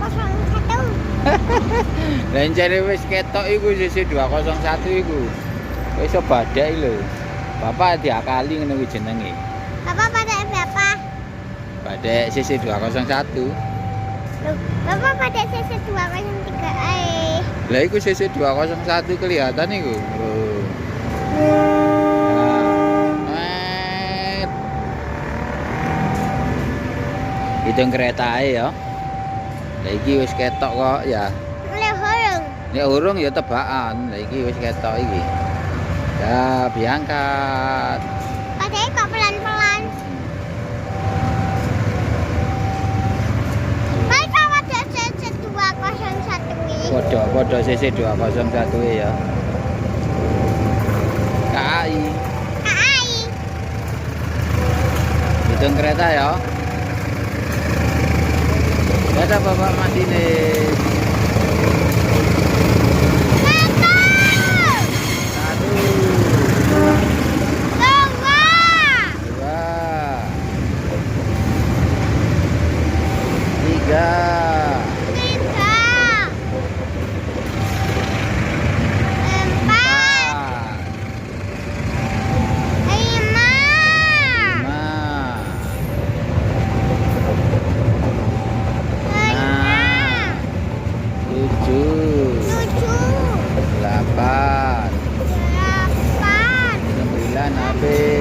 201. Lencene wis ketok iku CC201 iku. Wis badai lho. Bapak diakali ngono kuwi jenenge. Bapak pada berapa? Badai CC201. Loh, Bapak pada CC203. Lah iku CC201 kelihatan iku. Hitung kereta ya. Lah iki wis ketok kok ya. Oleh horong. Ya urung ya tebakan. Lah iki wis ketok iki. Ya, diangkat. Padahal kok pelan-pelan. Baik ada CC201 ini. Podo CC201 ya. KAI. KAI. Hitung kereta ya. Ada Bapak masinis. Satu. Dua. Tiga. Empat. Lima. 8 9 habis